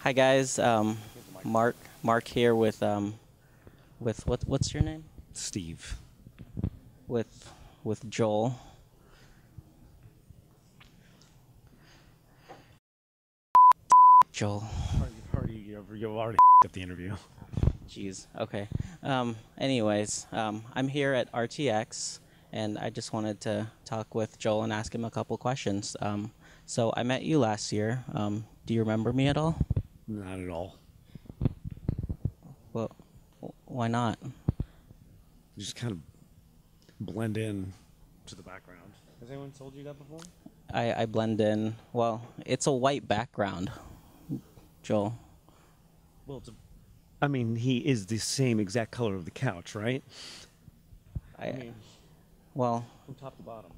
Hi guys, Mark here with what's your name? Steve. With Joel. Joel. You've already up the interview. Jeez. Okay. Anyways, I'm here at RTX, and I just wanted to talk with Joel and ask him a couple questions. So I met you last year. Do you remember me at all? Not at all. Well, why not? You just kind of blend in to the background. Has anyone told you that before? I blend in. Well, it's a white background, Joel. Well, I mean, he is the same exact color of the couch, right? I mean, well, from top to bottom.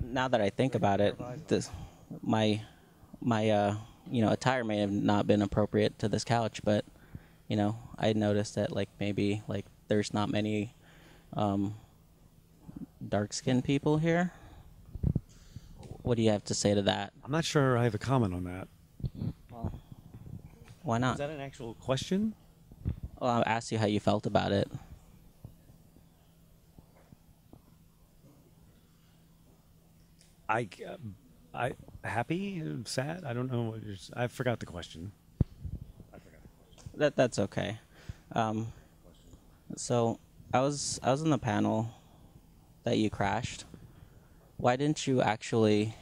now that I think about it, my attire may have not been appropriate to this couch, but I noticed that maybe there's not many dark-skinned people here. What do you have to say to that? I'm not sure I have a comment on that. Well, why not? Is that an actual question? Well, I asked you how you felt about it. I happy, sad. I don't know. I forgot the question. That's okay. So I was in the panel that you crashed. Why didn't you actually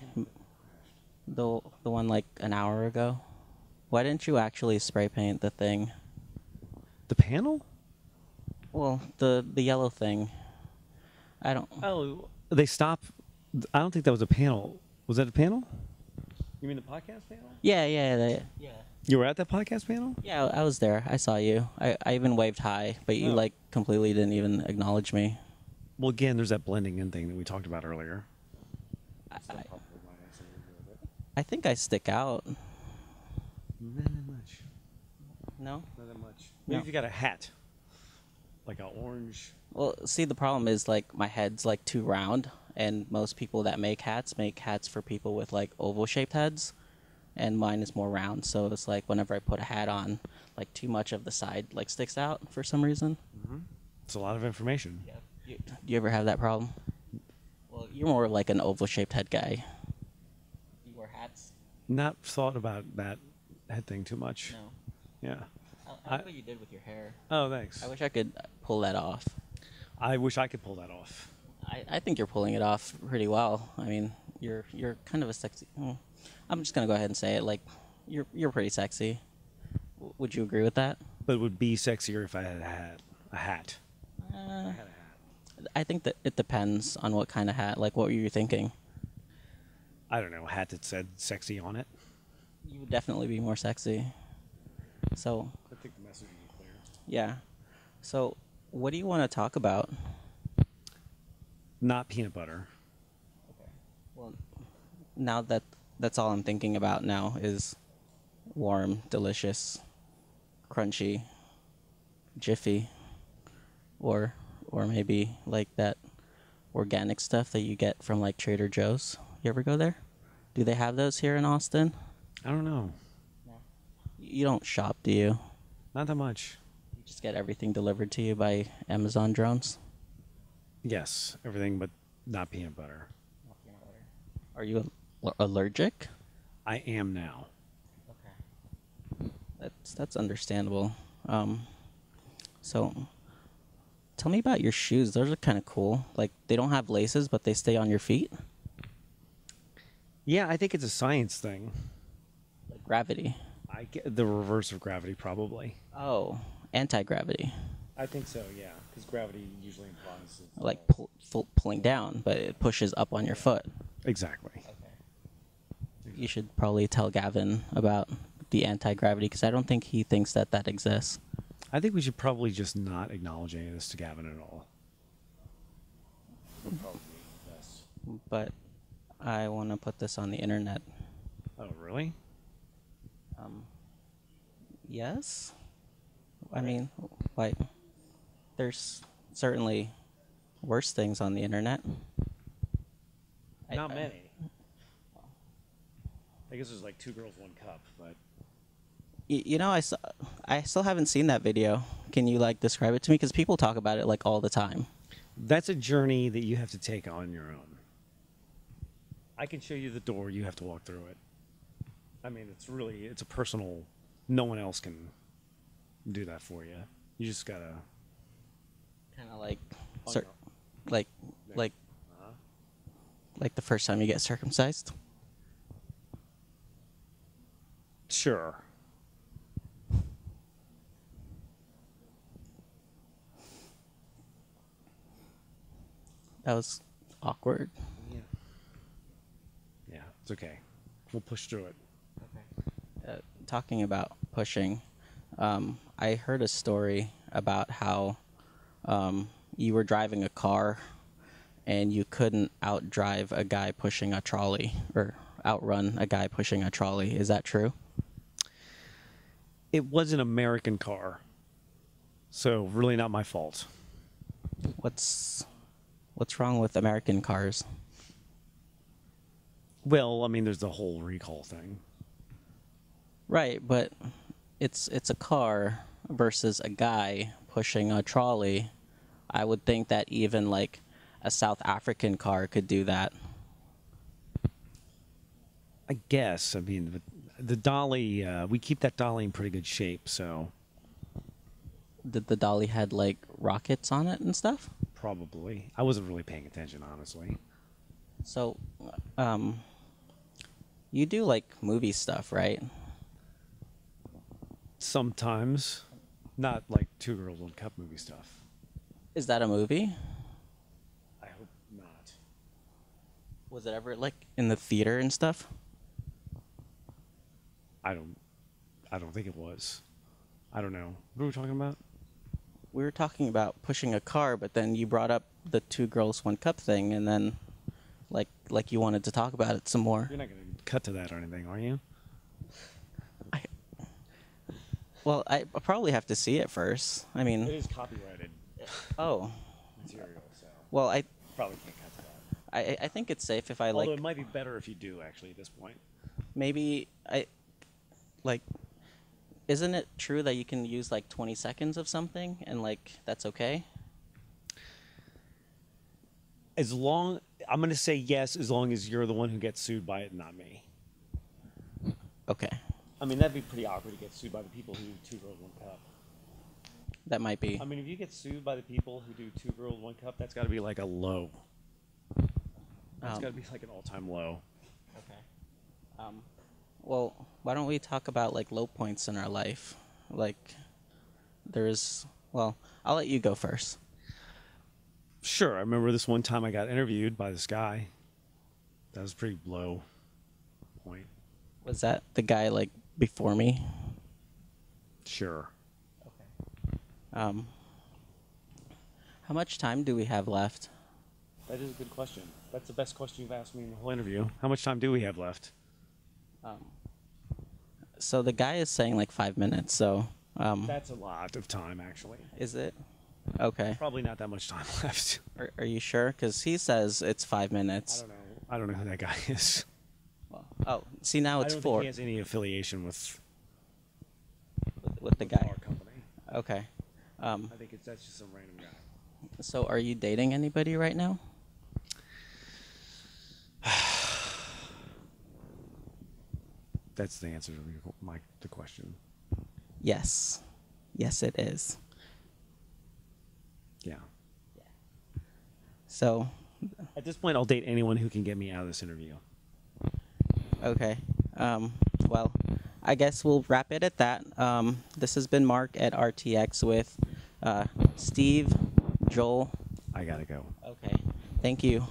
the one like an hour ago? Why didn't you actually spray paint the thing? The panel? Well, the yellow thing. I don't. Oh, they stopped. I don't think that was a panel. Was that a panel? You mean the podcast panel? Yeah. You were at that podcast panel? Yeah, I was there. I saw you. I even waved hi, but you Oh. completely didn't even acknowledge me. Well, again, there's that blending in thing that we talked about earlier. I think I stick out. Not that much. No? Not that much. Maybe if you got a hat, like an orange. Well, see, the problem is my head's too round, and most people that make hats for people with oval-shaped heads, and mine is more round. So it's whenever I put a hat on, too much of the side sticks out for some reason. Mm-hmm. It's a lot of information. Yeah. Do you ever have that problem? Well, you're more like an oval-shaped head guy. You wear hats? Not thought about that head thing too much. No. Yeah. I like what you did with your hair. Oh, thanks. I wish I could pull that off. I wish I could pull that off. I think you're pulling it off pretty well. I mean, you're kind of a sexy. I'm just gonna go ahead and say it. You're pretty sexy. Would you agree with that? But it would be sexier if I had a hat. I had a hat. I think that it depends on what kind of hat. What were you thinking? I don't know, a hat that said sexy on it. You would definitely be more sexy. So. I think the message is clear. Yeah. So, what do you want to talk about? Not peanut butter. Okay. Well, now that's all I'm thinking about now is warm, delicious, crunchy, jiffy, or maybe that organic stuff that you get from Trader Joe's. You ever go there? Do they have those here in Austin? I don't know. No. You don't shop, do you? Not that much. You just get everything delivered to you by Amazon drones? Yes, everything but not peanut butter. Not peanut butter. Are you allergic? I am now. Okay. That's understandable. So tell me about your shoes. Those are kind of cool. They don't have laces, but they stay on your feet. Yeah, I think it's a science thing. Gravity. I get the reverse of gravity, probably. Oh, anti-gravity. I think so, yeah, because gravity usually implies Pulling down, but it pushes up on your foot. Exactly. Okay. You should probably tell Gavin about the anti-gravity, because I don't think he thinks that exists. I think we should probably just not acknowledge any of this to Gavin at all. Probably best. But I want to put this on the internet. Oh, really? Yes. I mean, there's certainly worse things on the internet. Not many. I guess there's 2 girls, 1 cup, but You know, I still haven't seen that video. Can you like describe it to me? Because people talk about it like all the time. That's a journey that you have to take on your own. I can show you the door. You have to walk through it. I mean, it's a personal. No one else can do that for you. You just gotta Kind of like, On cir- your- like, like, like the first time you get circumcised. Sure. That was awkward. Yeah. Yeah, it's okay. We'll push through it. Talking about pushing, I heard a story about how you were driving a car and you couldn't outdrive a guy pushing a trolley or outrun a guy pushing a trolley. Is that true? It was an American car, so really not my fault. What's wrong with American cars? Well, I mean, there's the whole recall thing. Right, but it's a car versus a guy pushing a trolley. I would think that even like a South African car could do that. I guess. I mean, the dolly, we keep that dolly in pretty good shape, so Did the dolly had like rockets on it and stuff? probably. I wasn't really paying attention, honestly. So, you do like movie stuff, right? Sometimes, not like Two Girls, One Cup movie stuff. Is that a movie? I hope not. Was it ever like in the theater and stuff? I don't think it was. I don't know. What are we talking about? We were talking about pushing a car, but then you brought up the Two Girls, One Cup thing, and then like you wanted to talk about it some more. You're not going to cut to that or anything, are you? Well, I probably have to see it first. I mean, It is copyrighted oh, material, so well, I probably can't cut to that. I think it's safe if I Although like it might be better if you do, actually, at this point. maybe I like. Isn't it true that you can use like 20 seconds of something and like that's okay? I'm going to say yes, as long as you're the one who gets sued by it, and not me. Okay, I mean, that'd be pretty awkward to get sued by the people who do Two Girls, One Cup. that might be. I mean, if you get sued by the people who do Two Girls, One Cup, that's got to be like a low. That's got to be like an all-time low. Okay. Well, why don't we talk about like low points in our life? Like, well, I'll let you go first. Sure, I remember this one time I got interviewed by this guy. That was a pretty low point. Was that the guy like before me? Sure. How much time do we have left? That is a good question. That's the best question you've asked me in the whole interview. How much time do we have left? So the guy is saying like 5 minutes. So That's a lot of time, actually. is it? Okay. Probably not that much time left. Are you sure? Because he says it's 5 minutes. I don't know who that guy is. Well, oh, see now it's I don't four think he has any affiliation with with the guy. our company. Okay. I think that's just some random guy. So are you dating anybody right now? That's the answer to the question. Yes. Yes, it is. Yeah. So, At this point, I'll date anyone who can get me out of this interview. okay. Well, I guess we'll wrap it at that. This has been Mark at RTX with Steve, Joel. I gotta go. Okay. Thank you.